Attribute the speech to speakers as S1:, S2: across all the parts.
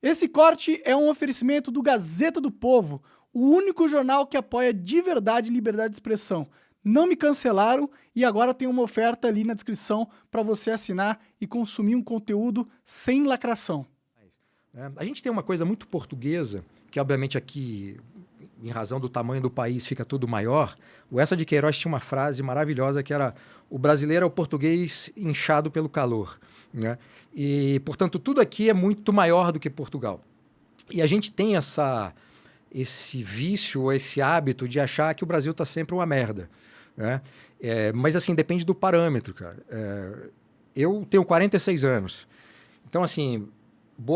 S1: Esse corte é um oferecimento do Gazeta do Povo, o único jornal que apoia de verdade liberdade de expressão. Não me cancelaram e agora tem uma oferta ali na descrição para você assinar e consumir um conteúdo sem lacração.
S2: A gente tem uma coisa muito portuguesa, que obviamente aqui, em razão do tamanho do país, fica tudo maior. O Eça de Queiroz tinha uma frase maravilhosa que era: o brasileiro é o português inchado pelo calor. Né? E, portanto, tudo aqui é muito maior do que Portugal. E a gente tem esse vício, ou esse hábito de achar que o Brasil está sempre uma merda. Né? Mas, assim, depende do parâmetro, cara. Eu tenho 46 anos. Então, assim,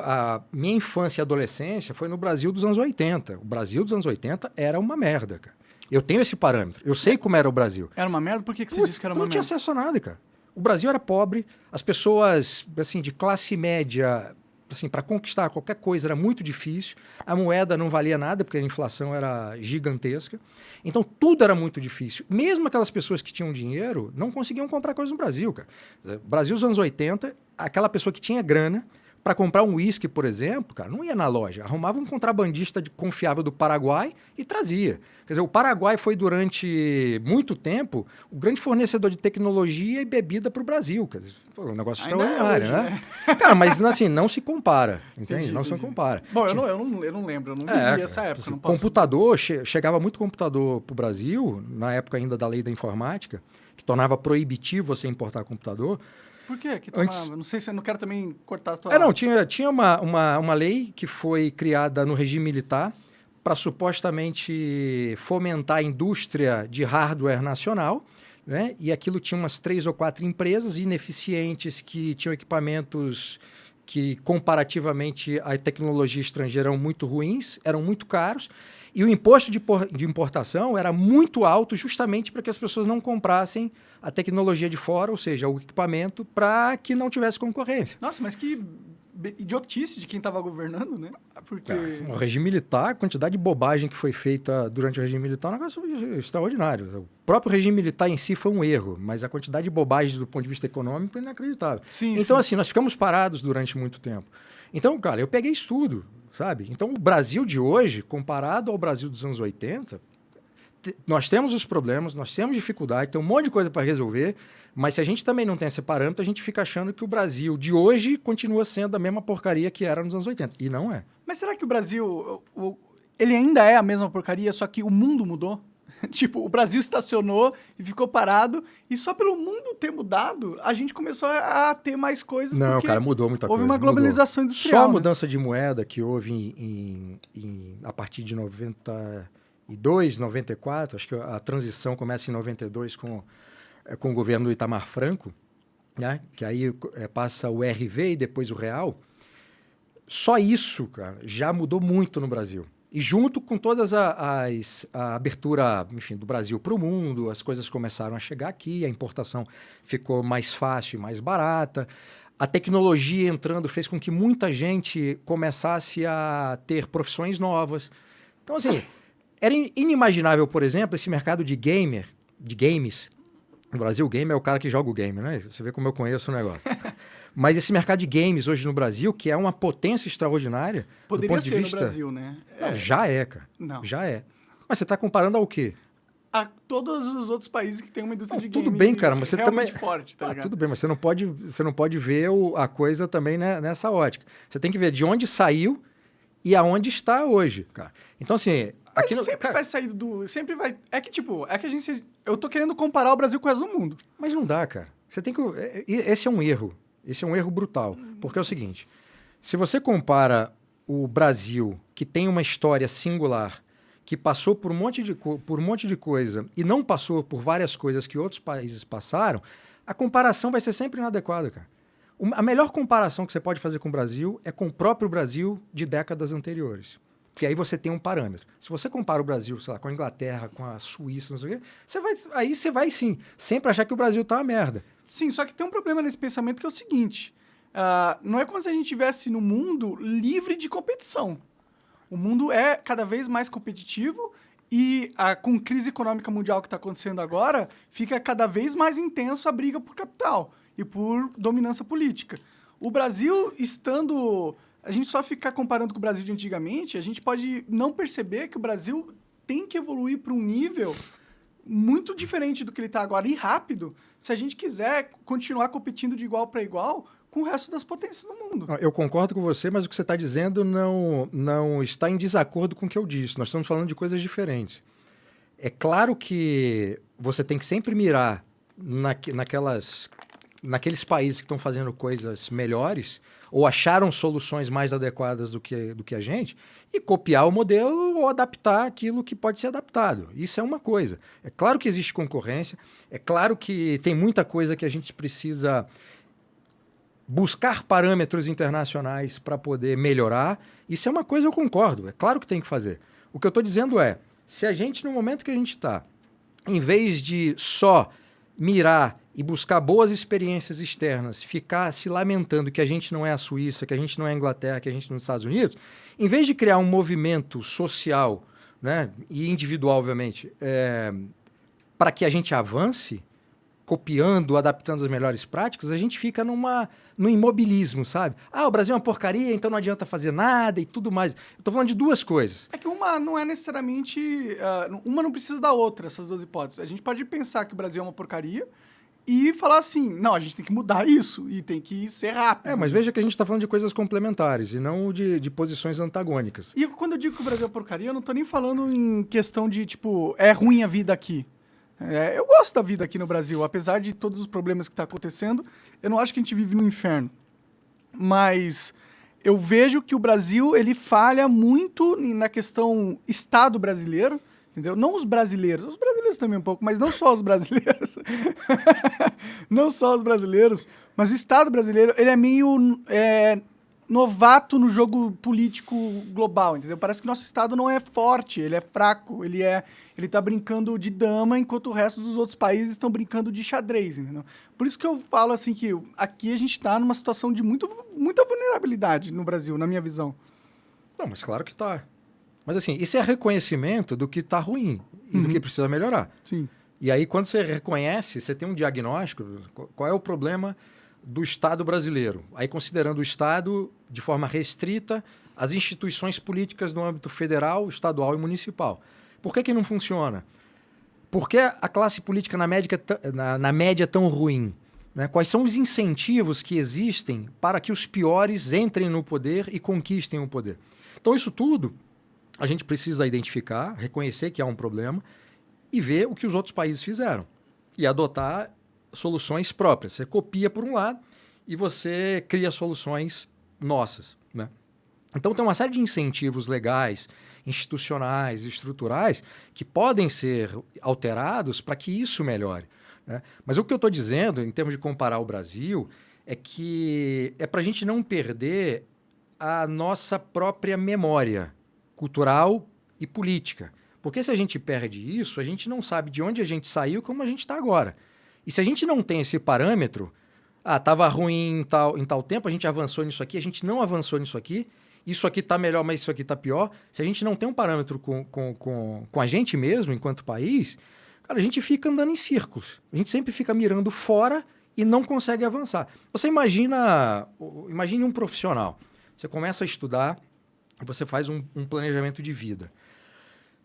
S2: a minha infância e adolescência foi no Brasil dos anos 80. O Brasil dos anos 80 era uma merda, cara. Eu tenho esse parâmetro. Eu sei como era o Brasil.
S1: Era uma merda? Por que você disse que era uma merda?
S2: Não tinha acesso a nada, cara. O Brasil era pobre, as pessoas assim, de classe média, assim, para conquistar qualquer coisa era muito difícil, a moeda não valia nada, porque a inflação era gigantesca. Então, tudo era muito difícil. Mesmo aquelas pessoas que tinham dinheiro não conseguiam comprar coisas no Brasil, cara. Brasil dos anos 80, aquela pessoa que tinha grana, para comprar um uísque, por exemplo, cara, não ia na loja. Arrumava um contrabandista confiável do Paraguai e trazia. Quer dizer, o Paraguai foi, durante muito tempo, o grande fornecedor de tecnologia e bebida para o Brasil. Quer dizer, foi um negócio extraordinário,
S1: hoje,
S2: né? Cara, mas assim, não se compara, entende? Não se compara.
S1: Bom, eu não lembro, eu não vivi essa época.
S2: Assim,
S1: não posso...
S2: Computador, chegava muito computador para o Brasil, na época ainda da lei da informática, que tornava proibitivo você importar computador.
S1: Por quê? Não sei se eu não quero também cortar a tua...
S2: Tinha uma lei que foi criada no regime militar para supostamente fomentar a indústria de hardware nacional, né? E aquilo tinha umas 3 ou 4 empresas ineficientes que tinham equipamentos que, comparativamente à tecnologia estrangeira, eram muito ruins, eram muito caros, e o imposto de importação era muito alto justamente para que as pessoas não comprassem a tecnologia de fora, ou seja, o equipamento, para que não tivesse concorrência.
S1: Nossa, mas que idiotice de quem estava governando, né? Porque...
S2: O regime militar, a quantidade de bobagem que foi feita durante o regime militar é um negócio extraordinário. O próprio regime militar em si foi um erro, mas a quantidade de bobagens do ponto de vista econômico é inacreditável. Então, assim, nós ficamos parados durante muito tempo. Então, cara, eu peguei isso tudo, sabe? Então, o Brasil de hoje, comparado ao Brasil dos anos 80, nós temos os problemas, nós temos dificuldade, tem um monte de coisa para resolver, mas se a gente também não tem esse parâmetro, a gente fica achando que o Brasil de hoje continua sendo a mesma porcaria que era nos anos 80. E não é.
S1: Mas será que o Brasil, ele ainda é a mesma porcaria, só que o mundo mudou? Tipo, o Brasil estacionou e ficou parado, e só pelo mundo ter mudado, a gente começou a ter mais coisas.
S2: Não, cara, mudou muita coisa.
S1: Houve uma globalização industrial.
S2: Só a mudança de moeda que houve a partir de 92, 94, acho que a transição começa em 92 com o governo do Itamar Franco, né? Que aí passa o RV e depois o real. Só isso, cara, já mudou muito no Brasil. E junto com todas a abertura, enfim, do Brasil para o mundo, as coisas começaram a chegar aqui, a importação ficou mais fácil e mais barata. A tecnologia entrando fez com que muita gente começasse a ter profissões novas. Então, assim, era inimaginável, por exemplo, esse mercado de games. No Brasil, o game é o cara que joga o game, né? Você vê como eu conheço o negócio. Mas esse mercado de games hoje no Brasil, que é uma potência extraordinária...
S1: Poderia
S2: do ponto
S1: ser
S2: de vista...
S1: no Brasil, né?
S2: Não, já é, cara.
S1: Não.
S2: Já é. Mas você está comparando ao quê?
S1: A todos os outros países que têm uma indústria de
S2: tudo
S1: games
S2: bem, cara, mas você também...
S1: forte, tá ligado?
S2: Tudo bem, mas você não pode ver a coisa também, né, nessa ótica. Você tem que ver de onde saiu e aonde está hoje, cara. Então, assim...
S1: Aqui vai sair do... Sempre vai... É que a gente... Eu tô querendo comparar o Brasil com o resto do mundo.
S2: Mas não dá, cara. Você tem que... Esse é um erro. Esse é um erro brutal. Porque é o seguinte, se você compara o Brasil, que tem uma história singular, que passou por um monte de coisa e não passou por várias coisas que outros países passaram, a comparação vai ser sempre inadequada, cara. A melhor comparação que você pode fazer com o Brasil é com o próprio Brasil de décadas anteriores. Porque aí você tem um parâmetro. Se você compara o Brasil, sei lá, com a Inglaterra, com a Suíça, não sei o quê, você vai sim, sempre achar que o Brasil tá uma merda.
S1: Sim, só que tem um problema nesse pensamento que é o seguinte, não é como se a gente estivesse no mundo livre de competição. O mundo é cada vez mais competitivo e com a crise econômica mundial que está acontecendo agora, fica cada vez mais intenso a briga por capital e por dominância política. O Brasil estando a gente só ficar comparando com o Brasil de antigamente, a gente pode não perceber que o Brasil tem que evoluir para um nível muito diferente do que ele está agora e rápido, se a gente quiser continuar competindo de igual para igual com o resto das potências do mundo.
S2: Eu concordo com você, mas o que você está dizendo não está em desacordo com o que eu disse. Nós estamos falando de coisas diferentes. É claro que você tem que sempre mirar naqueles países que estão fazendo coisas melhores ou acharam soluções mais adequadas do que a gente e copiar o modelo ou adaptar aquilo que pode ser adaptado. Isso é uma coisa. É claro que existe concorrência, é claro que tem muita coisa que a gente precisa buscar parâmetros internacionais para poder melhorar. Isso é uma coisa, eu concordo. É claro que tem que fazer. O que eu estou dizendo é, se a gente, no momento que a gente está, em vez de só mirar e buscar boas experiências externas, ficar se lamentando que a gente não é a Suíça, que a gente não é a Inglaterra, que a gente não é os Estados Unidos, em vez de criar um movimento social, né, e individual, obviamente, para que a gente avance, copiando, adaptando as melhores práticas, a gente fica no imobilismo, sabe? Ah, o Brasil é uma porcaria, então não adianta fazer nada e tudo mais. Eu estou falando de duas coisas.
S1: É que uma não é necessariamente... uma não precisa da outra, essas duas hipóteses. A gente pode pensar que o Brasil é uma porcaria e falar assim, não, a gente tem que mudar isso e tem que ser rápido.
S2: Mas veja que a gente está falando de coisas complementares e não de posições antagônicas.
S1: E quando eu digo que o Brasil é porcaria, eu não estou nem falando em questão de, tipo, é ruim a vida aqui. Eu gosto da vida aqui no Brasil, apesar de todos os problemas que estão acontecendo, eu não acho que a gente vive no inferno. Mas eu vejo que o Brasil, ele falha muito na questão Estado brasileiro, entendeu? Não os brasileiros também um pouco, mas não só os brasileiros. Não só os brasileiros, mas o Estado brasileiro, ele é meio novato no jogo político global, entendeu? Parece que nosso Estado não é forte, ele é fraco, ele tá brincando de dama, enquanto o resto dos outros países estão brincando de xadrez, entendeu? Por isso que eu falo assim que aqui a gente tá numa situação de muita vulnerabilidade no Brasil, na minha visão.
S2: Não, mas claro que tá. Mas assim, isso é reconhecimento do que tá ruim e do que precisa melhorar.
S1: Sim.
S2: E aí, quando você reconhece, você tem um diagnóstico, qual é o problema do Estado brasileiro. Aí, considerando o Estado de forma restrita, as instituições políticas no âmbito federal, estadual e municipal. Por que não funciona? Por que a classe política na média é tão ruim? Né? Quais são os incentivos que existem para que os piores entrem no poder e conquistem o poder? Então, isso tudo a gente precisa identificar, reconhecer que há um problema e ver o que os outros países fizeram e adotar soluções próprias. Você copia por um lado e você cria soluções nossas, né? Então tem uma série de incentivos legais, institucionais, estruturais que podem ser alterados para que isso melhore, né? Mas o que eu estou dizendo, em termos de comparar o Brasil, é que é para a gente não perder a nossa própria memória cultural e política. Porque se a gente perde isso, a gente não sabe de onde a gente saiu e como a gente está agora. E se a gente não tem esse parâmetro, estava ruim em tal tempo, a gente avançou nisso aqui, a gente não avançou nisso aqui, isso aqui está melhor, mas isso aqui está pior. Se a gente não tem um parâmetro com a gente mesmo, enquanto país, cara, a gente fica andando em círculos. A gente sempre fica mirando fora e não consegue avançar. Você imagine um profissional. Você começa a estudar, você faz um planejamento de vida.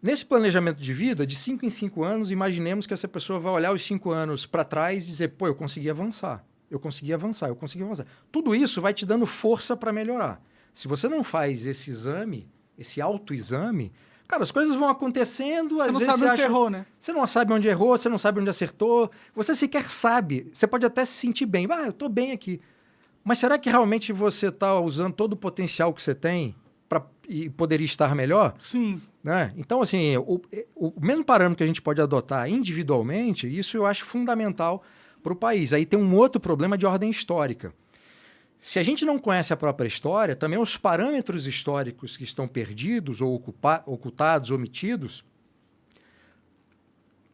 S2: Nesse planejamento de vida, de 5 em 5 anos, imaginemos que essa pessoa vai olhar os 5 anos para trás e dizer, pô, eu consegui avançar, eu consegui avançar, eu consegui avançar. Tudo isso vai te dando força para melhorar. Se você não faz esse exame, esse autoexame, cara, as coisas vão acontecendo...
S1: Você não sabe onde você errou, né?
S2: Você não sabe onde errou, você não sabe onde acertou, você sequer sabe. Você pode até se sentir bem. Eu estou bem aqui. Mas será que realmente você está usando todo o potencial que você tem e poderia estar melhor?
S1: Sim.
S2: Né? Então, assim, o mesmo parâmetro que a gente pode adotar individualmente, isso eu acho fundamental para o país. Aí tem um outro problema de ordem histórica. Se a gente não conhece a própria história, também os parâmetros históricos que estão perdidos ou ocultados, omitidos,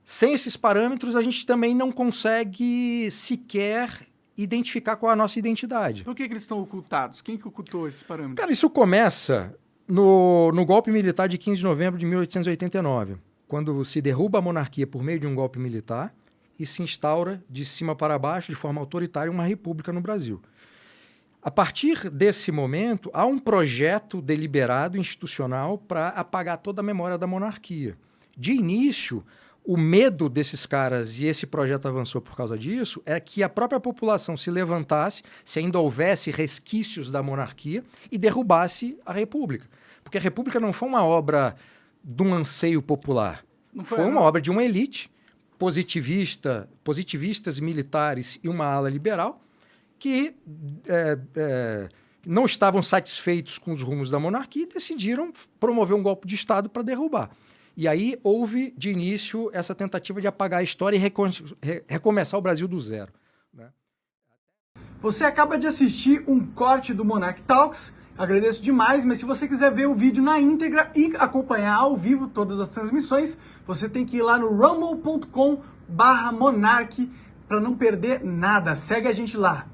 S2: sem esses parâmetros a gente também não consegue sequer identificar qual é a nossa identidade.
S1: Por que eles estão ocultados? Quem que ocultou esses parâmetros?
S2: Cara, isso começa no golpe militar de 15 de novembro de 1889, quando se derruba a monarquia por meio de um golpe militar e se instaura de cima para baixo, de forma autoritária, uma república no Brasil. A partir desse momento, há um projeto deliberado institucional para apagar toda a memória da monarquia. De início, o medo desses caras, e esse projeto avançou por causa disso, é que a própria população se levantasse, se ainda houvesse resquícios da monarquia, e derrubasse a República. Porque a República não foi uma obra de um anseio popular. Foi uma obra de uma elite positivistas militares e uma ala liberal, que não estavam satisfeitos com os rumos da monarquia e decidiram promover um golpe de Estado para derrubar. E aí houve, de início, essa tentativa de apagar a história e recomeçar o Brasil do zero, né?
S1: Você acaba de assistir um corte do Monarch Talks, agradeço demais, mas se você quiser ver o vídeo na íntegra e acompanhar ao vivo todas as transmissões, você tem que ir lá no rumble.com/monarch para não perder nada. Segue a gente lá.